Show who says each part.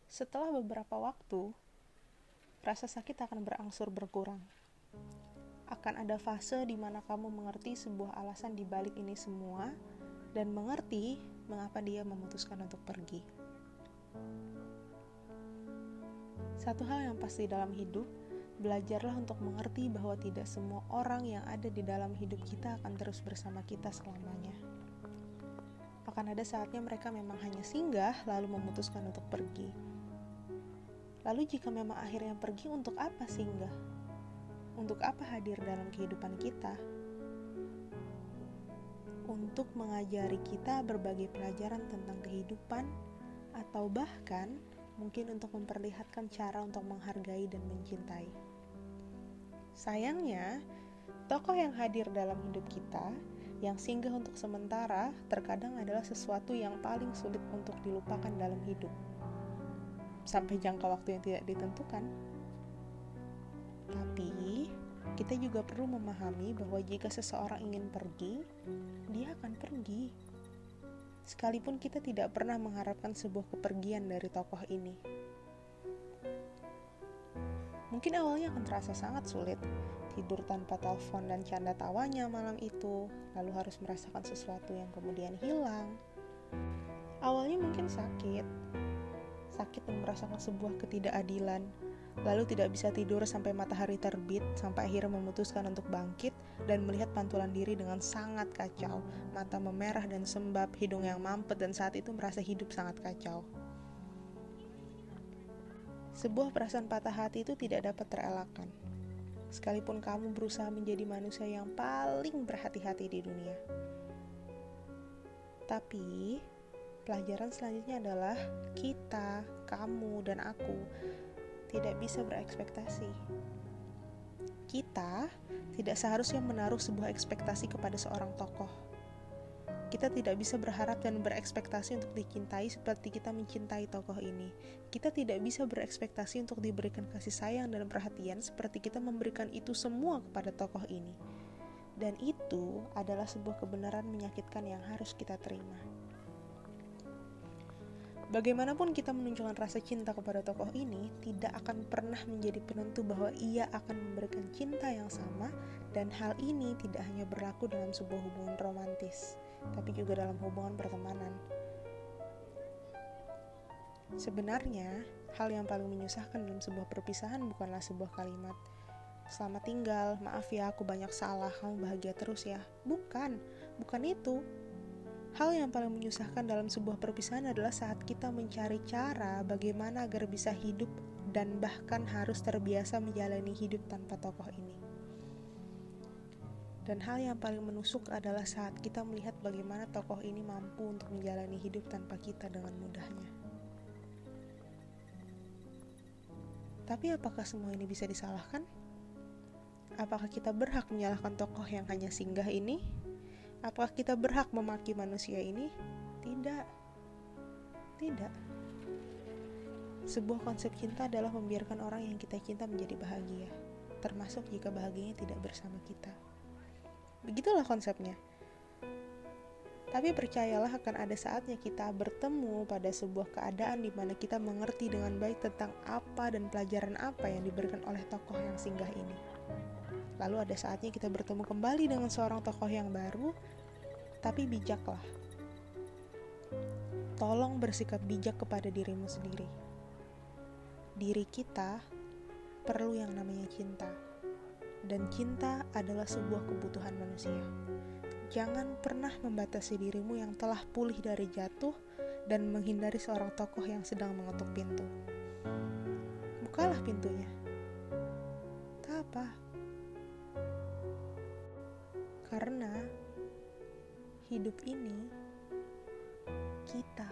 Speaker 1: Setelah beberapa waktu, rasa sakit akan berangsur berkurang. Akan ada fase di mana kamu mengerti sebuah alasan di balik ini semua dan mengerti mengapa dia memutuskan untuk pergi. Satu hal yang pasti dalam hidup, belajarlah untuk mengerti bahwa tidak semua orang yang ada di dalam hidup kita akan terus bersama kita selamanya. Akan ada saatnya mereka memang hanya singgah lalu memutuskan untuk pergi. Lalu jika memang akhirnya pergi, untuk apa singgah? Untuk apa hadir dalam kehidupan kita? Untuk mengajari kita berbagai pelajaran tentang kehidupan, atau bahkan mungkin untuk memperlihatkan cara untuk menghargai dan mencintai. Sayangnya, tokoh yang hadir dalam hidup kita, yang singgah untuk sementara, terkadang adalah sesuatu yang paling sulit untuk dilupakan dalam hidup, sampai jangka waktu yang tidak ditentukan. Tapi, kita juga perlu memahami bahwa jika seseorang ingin pergi, dia akan pergi. Sekalipun kita tidak pernah mengharapkan sebuah kepergian dari tokoh ini. Mungkin awalnya akan terasa sangat sulit, tidur tanpa telepon dan canda tawanya malam itu, lalu harus merasakan sesuatu yang kemudian hilang. Awalnya mungkin sakit dan merasakan sebuah ketidakadilan, lalu tidak bisa tidur sampai matahari terbit, sampai akhirnya memutuskan untuk bangkit dan melihat pantulan diri dengan sangat kacau, mata memerah dan sembab, hidung yang mampet, dan saat itu merasa hidup sangat kacau. Sebuah perasaan patah hati itu tidak dapat terelakkan, sekalipun kamu berusaha menjadi manusia yang paling berhati-hati di dunia. Tapi pelajaran selanjutnya adalah kita, kamu, dan aku tidak bisa berekspektasi. Kita tidak seharusnya menaruh sebuah ekspektasi kepada seorang tokoh. Kita tidak bisa berharap dan berekspektasi untuk dicintai seperti kita mencintai tokoh ini. Kita tidak bisa berekspektasi untuk diberikan kasih sayang dan perhatian seperti kita memberikan itu semua kepada tokoh ini. Dan itu adalah sebuah kebenaran menyakitkan yang harus kita terima. Bagaimanapun kita menunjukkan rasa cinta kepada tokoh ini, tidak akan pernah menjadi penentu bahwa ia akan memberikan cinta yang sama, dan hal ini tidak hanya berlaku dalam sebuah hubungan romantis, tapi juga dalam hubungan pertemanan. Sebenarnya, hal yang paling menyusahkan dalam sebuah perpisahan bukanlah sebuah kalimat, "Selamat tinggal, maaf ya aku banyak salah, kamu bahagia terus ya." Bukan itu. Hal yang paling menyusahkan dalam sebuah perpisahan adalah saat kita mencari cara bagaimana agar bisa hidup dan bahkan harus terbiasa menjalani hidup tanpa tokoh ini. Dan hal yang paling menusuk adalah saat kita melihat bagaimana tokoh ini mampu untuk menjalani hidup tanpa kita dengan mudahnya. Tapi apakah semua ini bisa disalahkan? Apakah kita berhak menyalahkan tokoh yang hanya singgah ini? Apakah kita berhak memaki manusia ini? Tidak. Sebuah konsep cinta adalah membiarkan orang yang kita cinta menjadi bahagia, termasuk jika bahagianya tidak bersama kita. Begitulah konsepnya. Tapi percayalah, akan ada saatnya kita bertemu pada sebuah keadaan di mana kita mengerti dengan baik tentang apa dan pelajaran apa yang diberikan oleh tokoh yang singgah ini. Lalu ada saatnya kita bertemu kembali dengan seorang tokoh yang baru, tapi bijaklah. Tolong bersikap bijak kepada dirimu sendiri. Diri kita perlu yang namanya cinta, dan cinta adalah sebuah kebutuhan manusia. Jangan pernah membatasi dirimu yang telah pulih dari jatuh dan menghindari seorang tokoh yang sedang mengetuk pintu. Bukalah pintunya. Tak apa. Karena hidup ini kita